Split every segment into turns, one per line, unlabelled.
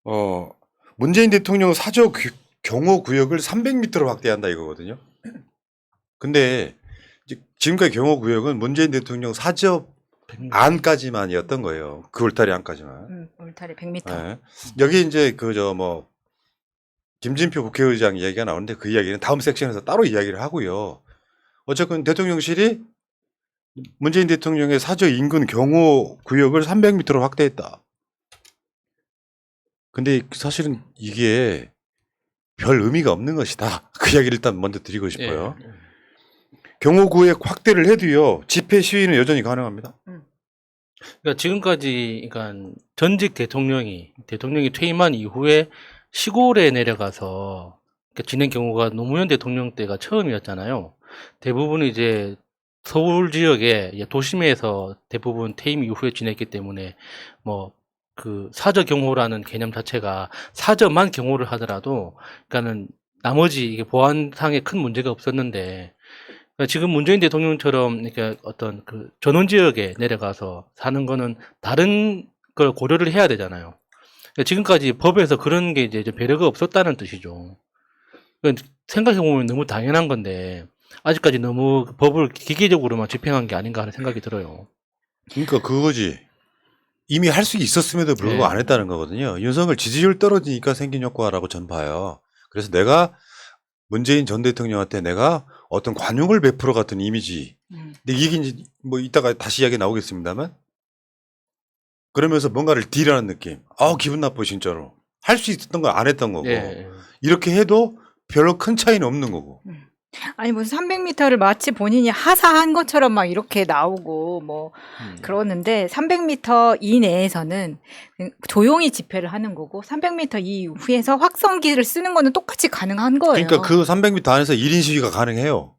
어, 문재인 대통령 사저 경호 구역을 300m로 확대한다 이거거든요. 근데 지금까지 경호 구역은 문재인 대통령 사저 안까지만이었던 거예요. 그 울타리 안까지만.
울타리 100m.
네. 여기 이제 김진표 국회의장 이야기가 나오는데 그 이야기는 다음 섹션에서 따로 이야기를 하고요. 어쨌든 대통령실이 문재인 대통령의 사저 인근 경호 구역을 300m로 확대했다. 근데 사실은 이게 별 의미가 없는 것이다. 그 이야기를 일단 먼저 드리고 싶어요.
예.
경호 구역 확대를 해도요. 집회 시위는 여전히 가능합니다.
그러니까 지금까지 그러니까 전직 대통령이 퇴임한 이후에 시골에 내려가서 지낸 경우가 노무현 대통령 때가 처음이었잖아요. 대부분 이제 서울 지역에 도심에서 대부분 퇴임 이후에 지냈기 때문에 뭐 그 사저 경호라는 개념 자체가 사저만 경호를 하더라도 그러니까는 나머지 이게 보안상에 큰 문제가 없었는데 그러니까 지금 문재인 대통령처럼 그러니까 어떤 그 전원 지역에 내려가서 사는 거는 다른 걸 고려를 해야 되잖아요. 그러니까 지금까지 법에서 그런 게 이제 배려가 없었다는 뜻이죠. 그러니까 생각해 보면 너무 당연한 건데 아직까지 너무 법을 기계적으로만 집행한 게 아닌가 하는 생각이 들어요.
그러니까 그거지. 이미 할 수 있었음에도 불구하고
네.
안 했다는 거거든요. 윤석열 지지율 떨어지니까 생긴 효과라고 전 봐요. 그래서 내가 문재인 전 대통령한테 내가 어떤 관용을 베풀어 같은 이미지. 근데 이게 이제 뭐 이따가 다시 이야기 나오겠습니다만 그러면서 뭔가를 딜하는 느낌. 기분 나빠 진짜로. 할 수 있었던 걸 안 했던 거고.
예.
이렇게 해도 별로 큰 차이는 없는 거고.
아니 무슨 300m를 마치 본인이 하사한 것처럼 막 이렇게 나오고 뭐 그러는데 300m 이내에서는 조용히 집회를 하는 거고 300m 이후에서 확성기를 쓰는 거는 똑같이 가능한 거예요.
그러니까 그 300m 안에서 1인 시위가 가능해요.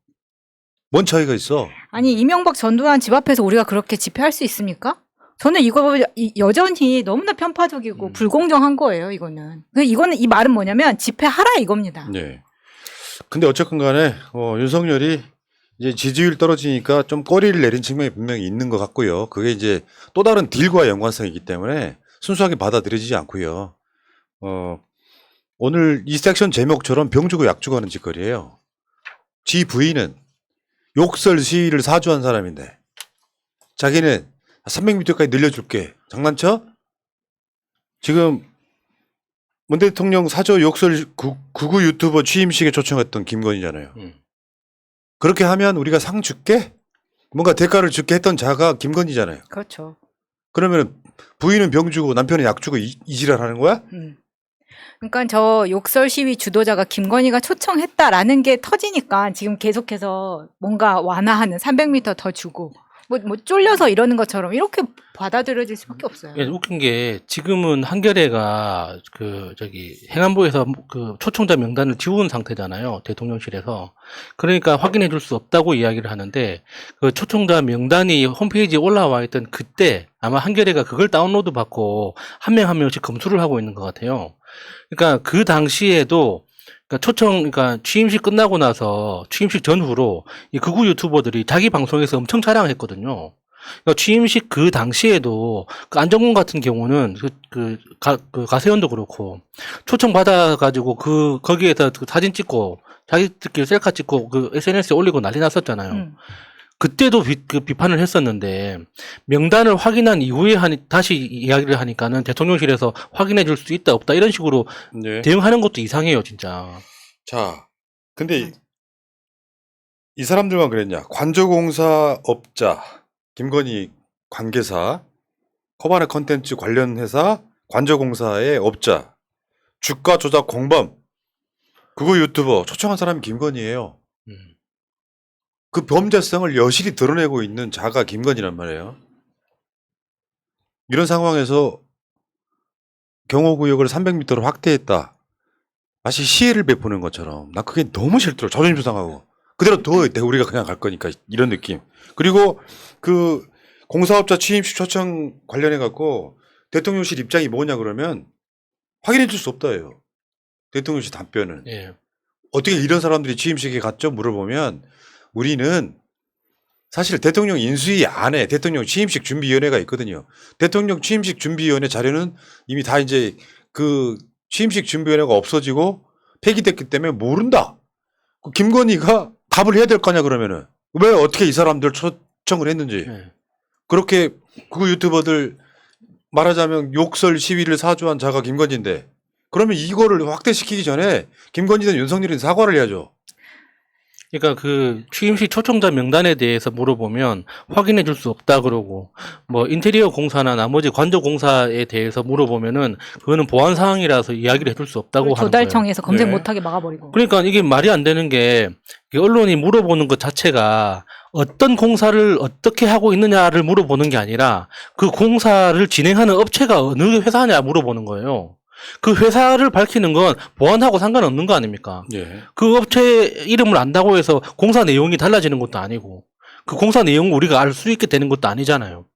뭔 차이가 있어?
아니 이명박 전두환 집 앞에서 우리가 그렇게 집회할 수 있습니까? 저는 이거 여전히 너무나 편파적이고 불공정한 거예요. 이거는 이 말은 뭐냐면 집회하라 이겁니다.
네. 근데 어쨌건 간에 윤석열이 이제 지지율 떨어지니까 좀 꼬리를 내린 측면이 분명히 있는 것 같고요. 그게 이제 또 다른 딜과 연관성이기 때문에 순수하게 받아들여지지 않고요. 오늘 이 섹션 제목처럼 병 주고 약 주고 하는 짓거리예요. 지 부인은 욕설 시위를 사주한 사람인데 자기는 300m까지 늘려줄게. 장난쳐? 지금 문 대통령 사저 욕설 구구 유튜버 취임식에 초청했던 김건희잖아요. 그렇게 하면 우리가 상 줄게? 뭔가 대가를 줄게 했던 자가 김건희잖아요.
그렇죠.
그러면 부인은 병 주고 남편은 약 주고 이지랄 하는 거야?
그러니까 저 욕설 시위 주도자가 김건희가 초청했다라는 게 터지니까 지금 계속해서 뭔가 완화하는 300m 더 주고 뭐 쫄려서 이러는 것처럼 이렇게 받아들여질 수밖에 없어요.
예, 웃긴 게 지금은 한겨레가 행안부에서 그 초청자 명단을 지운 상태잖아요. 대통령실에서. 그러니까 확인해 줄 수 없다고 이야기를 하는데 그 초청자 명단이 홈페이지에 올라와 있던 그때 아마 한겨레가 그걸 다운로드 받고 한 명 한 명씩 검수를 하고 있는 것 같아요. 그러니까 그 당시에도 그러니까 취임식 끝나고 나서 취임식 전후로 이 극우 유튜버들이 자기 방송에서 엄청 자랑했거든요. 그러니까 취임식 그 당시에도 그 안정권 같은 경우는 가세현도 그렇고 초청 받아가지고 거기에서 그 사진 찍고 자기들끼리 셀카 찍고 그 SNS에 올리고 난리 났었잖아요. 그때도 비판을 했었는데 명단을 확인한 이후에 다시 이야기를 하니까는 대통령실에서 확인해 줄 수 있다 없다 이런 식으로
네.
대응하는 것도 이상해요, 진짜.
자, 근데 이 사람들만 그랬냐? 관저공사 업자, 김건희 관계사, 코바네 컨텐츠 관련 회사, 관저공사의 업자, 주가 조작 공범, 그거 유튜버 초청한 사람이 김건희예요. 그 범죄성을 여실히 드러내고 있는 자가 김건희란 말이에요. 이런 상황에서 경호구역을 300m로 확대했다. 마치 시혜를 베푸는 것처럼. 나 그게 너무 싫더라고. 자존심도 상하고. 그대로 둬. 우리가 그냥 갈 거니까. 이런 느낌. 그리고 그 공사업자 취임식 초청 관련해갖고 대통령실 입장이 뭐냐 그러면 확인해 줄 수 없다예요. 대통령실 답변은.
예.
어떻게 이런 사람들이 취임식에 갔죠? 물어보면 우리는 사실 대통령 인수위 안에 대통령 취임식 준비위원회가 있거든요. 대통령 취임식 준비위원회 자료는 이미 다 이제 그 취임식 준비위원회가 없어지고 폐기됐기 때문에 모른다. 그 김건희가 답을 해야 될 거냐 그러면은 왜 어떻게 이 사람들 초청을 했는지
네.
그렇게 그 유튜버들 말하자면 욕설 시위를 사주한 자가 김건희인데 그러면 이거를 확대시키기 전에 김건희든 윤석열이든 사과를 해야죠.
그러니까 그 취임식 초청자 명단에 대해서 물어보면 확인해 줄 수 없다 그러고 뭐 인테리어 공사나 나머지 관저 공사에 대해서 물어보면은 그거는 보안 사항이라서 이야기를 해줄 수 없다고 하는 거예요.
조달청에서 검색
네.
못하게 막아버리고.
그러니까 이게 말이 안 되는 게 언론이 물어보는 것 자체가 어떤 공사를 어떻게 하고 있느냐를 물어보는 게 아니라 그 공사를 진행하는 업체가 어느 회사냐 물어보는 거예요. 그 회사를 밝히는 건 보안하고 상관없는 거 아닙니까?
예.
그 업체 이름을 안다고 해서 공사 내용이 달라지는 것도 아니고 그 공사 내용을 우리가 알 수 있게 되는 것도 아니잖아요.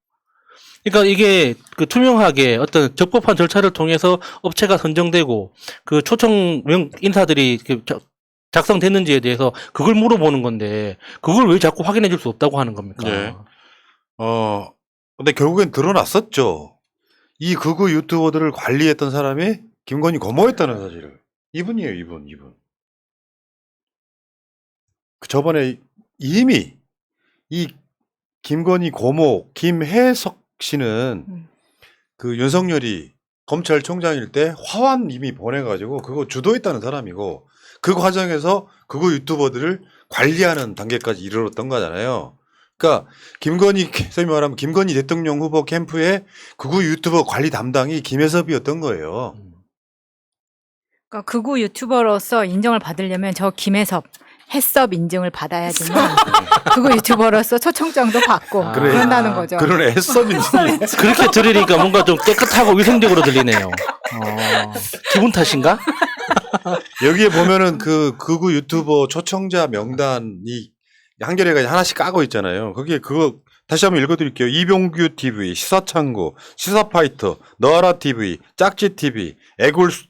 그러니까 이게 그 투명하게 어떤 적법한 절차를 통해서 업체가 선정되고 그 초청 인사들이 작성됐는지에 대해서 그걸 물어보는 건데 그걸 왜 자꾸 확인해 줄 수 없다고 하는 겁니까?
네. 근데 결국엔 드러났었죠. 이 극우 유튜버들을 관리했던 사람이 김건희 고모였다는 사실을. 이분이에요, 이분. 그 저번에 이미 이 김건희 고모 김혜석 씨는 그 윤석열이 검찰총장일 때 화환 이미 보내가지고 그거 주도했다는 사람이고 그 과정에서 극우 유튜버들을 관리하는 단계까지 이르렀던 거잖아요. 그러니까 김건희, 소위 말하면 김건희 대통령 후보 캠프의 극우 유튜버 관리 담당이 김혜섭이었던 거예요.
그러니까 극우 유튜버로서 인정을 받으려면 저 김혜섭, 햇섭 인증을 받아야지만 극우 유튜버로서 초청장도 받고
그래.
그런다는 거죠.
그런 애써인지
그렇게 들으니까 뭔가 좀 깨끗하고 위생적으로 들리네요. 기분 탓인가?
여기에 보면은 그 극우 유튜버 초청자 명단이 한겨레가 하나씩 까고 있잖아요. 거기에 그거 다시 한번 읽어드릴게요. 이병규 TV, 시사창구, 시사파이터, 너아라 TV, 짝지 TV,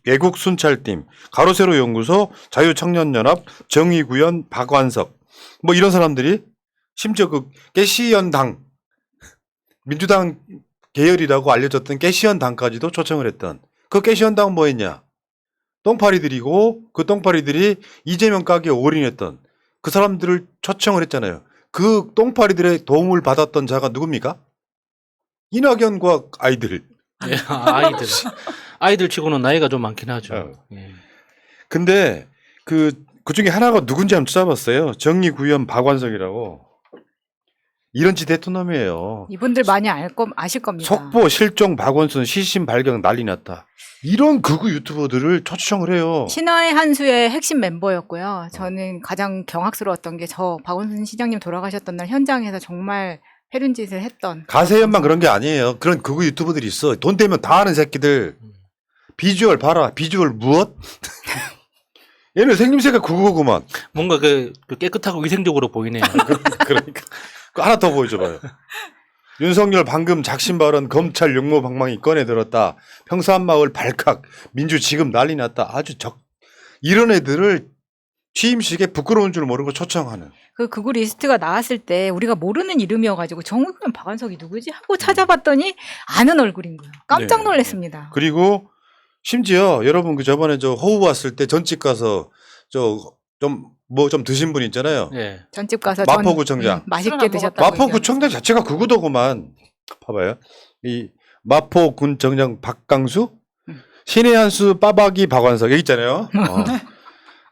애국 순찰팀, 가로세로 연구소, 자유청년연합, 정의구현, 박완석 뭐 이런 사람들이 심지어 그 깨시연당 민주당 계열이라고 알려졌던 깨시연당까지도 초청을 했던 그 깨시연당은 뭐했냐? 똥파리들이고 그 똥파리들이 이재명 가게에 올인했던 그 사람들을 초청을 했잖아요. 그 똥파리들의 도움을 받았던 자가 누굽니까? 이낙연과 아이들.
예, 아이들 치고는 나이가 좀 많긴 하죠. 예.
근데 그 중에 하나가 누군지 한번 찾아봤어요. 정의구현 박완석이라고. 이런 짓 했던 놈이에요.
이분들 많이 아실 겁니다.
속보 실종 박원순 시신 발견 난리 났다. 이런 극우 유튜버들을 초청을 해요.
신화의 한수의 핵심 멤버였고요. 저는 가장 경악스러웠던 게 저 박원순 시장님 돌아가셨던 날 현장에서 정말 해륜 짓을 했던.
가세연만 그런 게 아니에요. 그런 극우 유튜버들이 있어. 돈 되면 다 하는 새끼들. 비주얼 봐라. 비주얼 무엇? 얘는 생김새가 극우구만.
뭔가 그 깨끗하고 위생적으로 보이네요.
그러니까. 하나 더 보여줘봐요. 윤석열 방금 작심 발언 검찰 용모 방망이 꺼내 들었다. 평산마을 발칵 민주 지금 난리 났다. 아주 이런 애들을 취임식에 부끄러운 줄 모르고 초청하는.
그 극우 리스트가 나왔을 때 우리가 모르는 이름이어가지고 정의구현 박완석이 누구지 하고 찾아봤더니 아는 얼굴인 거예요. 깜짝
네.
놀랐습니다.
그리고 심지어 여러분 그 저번에 저 호우 왔을 때 전집 가서 좀 드신 분 있잖아요.
예.
전집 가서
마포구청장.
맛있게 드셨다고.
마포구청장 자체가 극우더구만. 봐봐요. 이 마포군청장 박강수, 신의 한수 빠박이 박완석 여기 있잖아요.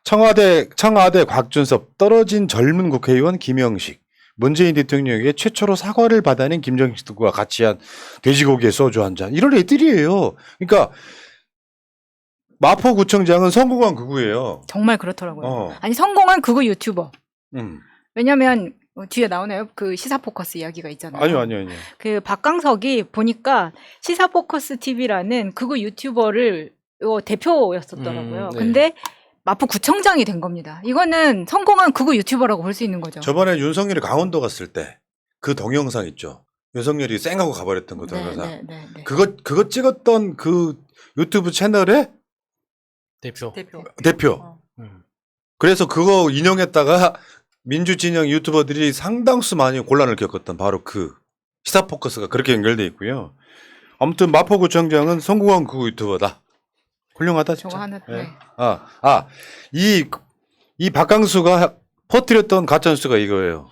청와대 곽준섭, 떨어진 젊은 국회의원 김영식, 문재인 대통령에게 최초로 사과를 받아낸 김정식 등과 같이 한 돼지고기에 소주 한 잔. 이런 애들이에요. 그러니까 마포구청장은 성공한 극우예요.
정말 그렇더라고요. 아니 성공한 극우 유튜버. 왜냐면 뒤에 나오나요? 그 시사포커스 이야기가 있잖아요.
아니요.
그 박강석이 보니까 시사포커스 TV라는 극우 유튜버를 대표였었더라고요.
네.
근데 마포구청장이 된 겁니다. 이거는 성공한 극우 유튜버라고 볼 수 있는 거죠.
저번에 윤석열이 강원도 갔을 때 그 동영상 있죠. 윤석열이 쌩하고 가버렸던 그 동영상.
네.
그거 찍었던 그 유튜브 채널의 대표. 그래서 그거 인용했다가 민주진영 유튜버들이 상당수 많이 곤란을 겪었던 바로 그 시사포커스가 그렇게 연결돼 있고요. 아무튼 마포구청장은 성공한 극우 유튜버다. 훌륭하다 진짜.
저거 하나.
예.
네.
이 박강수가 퍼뜨렸던 가짜뉴스가 이거예요.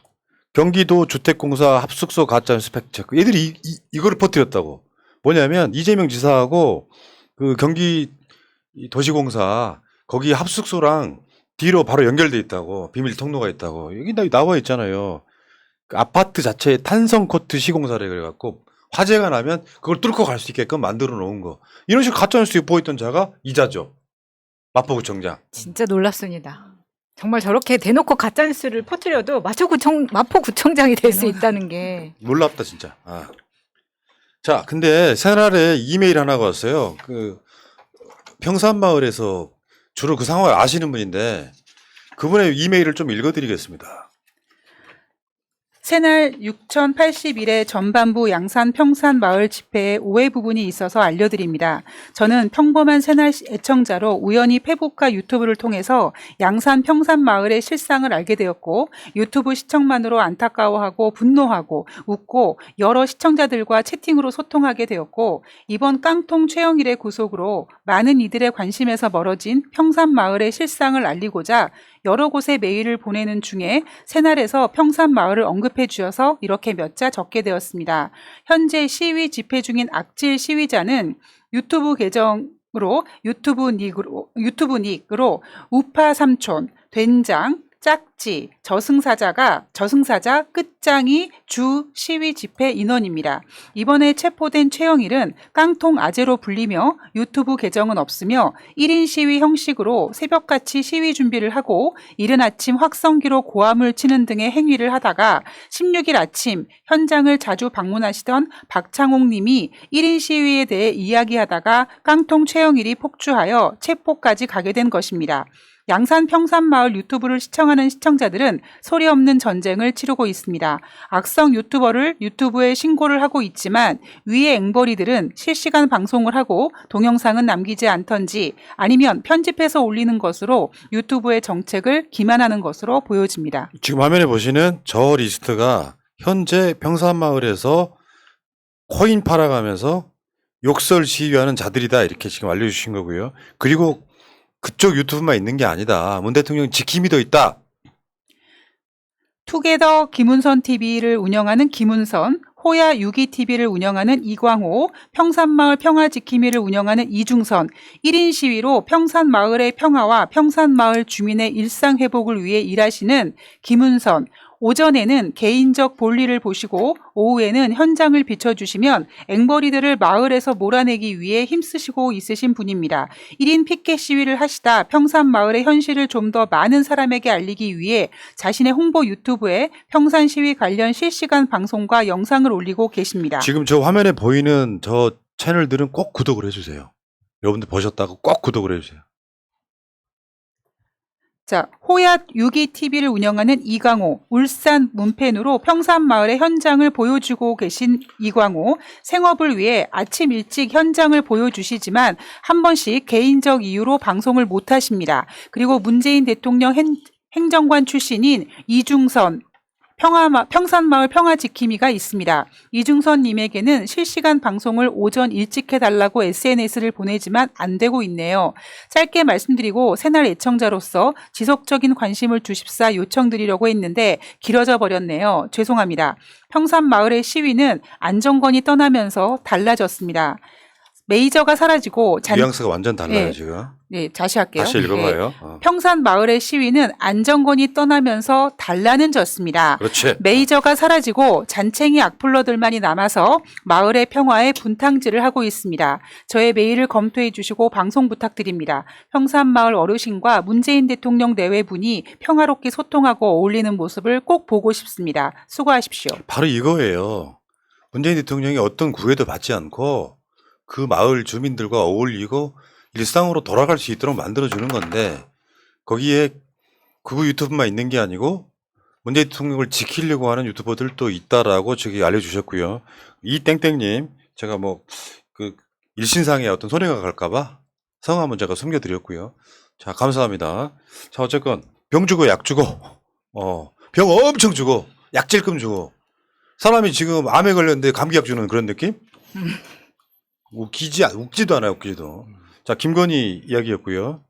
경기도 주택공사 합숙소 가짜뉴스 팩트체크. 얘들이 이거를 퍼뜨렸다고. 뭐냐면 이재명 지사하고 그 경기 도시공사 거기 합숙소랑 뒤로 바로 연결돼 있다고. 비밀 통로가 있다고. 여기 나와 있잖아요. 그 아파트 자체에 탄성 코트 시공사래 그래갖고 화재가 나면 그걸 뚫고 갈 수 있게끔 만들어 놓은 거. 이런 식으로 가짜뉴스 유포했던 자가 이자죠. 마포구청장.
진짜 놀랍습니다. 정말 저렇게 대놓고 가짜뉴스를 퍼뜨려도 마포구청장이 될 수 있다는 게.
놀랍다 진짜. 자, 근데 새날에 이메일 하나가 왔어요. 그 평산마을에서 주로 그 상황을 아시는 분인데 그분의 이메일을 좀 읽어드리겠습니다.
새날 6081회 전반부 양산 평산 마을 집회에 오해 부분이 있어서 알려드립니다. 저는 평범한 새날 애청자로 우연히 페북과 유튜브를 통해서 양산 평산 마을의 실상을 알게 되었고 유튜브 시청만으로 안타까워하고 분노하고 웃고 여러 시청자들과 채팅으로 소통하게 되었고 이번 깡통 최영일의 구속으로 많은 이들의 관심에서 멀어진 평산 마을의 실상을 알리고자 여러 곳에 메일을 보내는 중에 새날에서 평산 마을을 언급해 주셔서 이렇게 몇 자 적게 되었습니다. 현재 시위 집회 중인 악질 시위자는 유튜브 계정으로 유튜브 닉으로 우파 삼촌, 된장, 짝지, 저승사자 끝장이 주 시위 집회 인원입니다. 이번에 체포된 최영일은 깡통 아재로 불리며 유튜브 계정은 없으며 1인 시위 형식으로 새벽같이 시위 준비를 하고 이른 아침 확성기로 고함을 치는 등의 행위를 하다가 16일 아침 현장을 자주 방문하시던 박창옥 님이 1인 시위에 대해 이야기하다가 깡통 최영일이 폭주하여 체포까지 가게 된 것입니다. 양산 평산마을 유튜브를 시청하는 시청자들은 소리 없는 전쟁을 치르고 있습니다. 악성 유튜버를 유튜브에 신고를 하고 있지만 위의 앵벌이들은 실시간 방송을 하고 동영상은 남기지 않던지 아니면 편집해서 올리는 것으로 유튜브의 정책을 기만하는 것으로 보여집니다.
지금 화면에 보시는 저 리스트가 현재 평산마을에서 코인 팔아가면서 욕설 시위하는 자들이다 이렇게 지금 알려주신 거고요. 그리고 그쪽 유튜브만 있는 게 아니다. 문 대통령 지킴이 더 있다.
투게더 김은선 TV를 운영하는 김은선, 호야 유기TV를 운영하는 이광호, 평산마을 평화지킴이를 운영하는 이중선, 1인 시위로 평산마을의 평화와 평산마을 주민의 일상회복을 위해 일하시는 김은선, 오전에는 개인적 볼일을 보시고 오후에는 현장을 비춰주시면 앵벌이들을 마을에서 몰아내기 위해 힘쓰시고 있으신 분입니다. 1인 피켓 시위를 하시다 평산마을의 현실을 좀 더 많은 사람에게 알리기 위해 자신의 홍보 유튜브에 평산 시위 관련 실시간 방송과 영상을 올리고 계십니다.
지금 저 화면에 보이는 저 채널들은 꼭 구독을 해주세요. 여러분들 보셨다고 꼭 구독을 해주세요.
자, 호야 유기TV를 운영하는 이광호, 울산 문펜으로 평산마을의 현장을 보여주고 계신 이광호, 생업을 위해 아침 일찍 현장을 보여주시지만 한 번씩 개인적 이유로 방송을 못하십니다. 그리고 문재인 대통령 행정관 출신인 이중선, 평산마을 평화지킴이가 있습니다. 이중선 님에게는 실시간 방송을 오전 일찍 해달라고 SNS를 보내지만 안 되고 있네요. 짧게 말씀드리고 새날 애청자로서 지속적인 관심을 주십사 요청드리려고 했는데 길어져 버렸네요. 죄송합니다. 평산마을의 시위는 안정권이 떠나면서 달라졌습니다. 메이저가 사라지고
뉘앙스가 완전 달라요
네.
지금.
네, 다시 할게요.
다시 읽어봐요.
평산 마을의 시위는 안정권이 떠나면서 단란해졌습니다.
그렇지.
메이저가 사라지고 잔챙이 악플러들만이 남아서 마을의 평화에 분탕질을 하고 있습니다. 저의 메일을 검토해 주시고 방송 부탁드립니다. 평산 마을 어르신과 문재인 대통령 내외분이 평화롭게 소통하고 어울리는 모습을 꼭 보고 싶습니다. 수고하십시오.
바로 이거예요. 문재인 대통령이 어떤 구애도 받지 않고 그 마을 주민들과 어울리고 일상으로 돌아갈 수 있도록 만들어주는 건데 거기에 그 유튜브만 있는 게 아니고 문재인 대통령을 지키려고 하는 유튜버들도 있다라고 저기 알려주셨고요. 이 땡땡님 제가 뭐 그 일신상에 어떤 손해가 갈까봐 성함은 제가 숨겨드렸고요. 자 감사합니다. 자 어쨌건 병 주고 약 주고 병 엄청 주고 약질금 주고 사람이 지금 암에 걸렸는데 감기약 주는 그런 느낌? 웃기지도 않아요, 웃기지도. 자, 김건희 이야기였고요.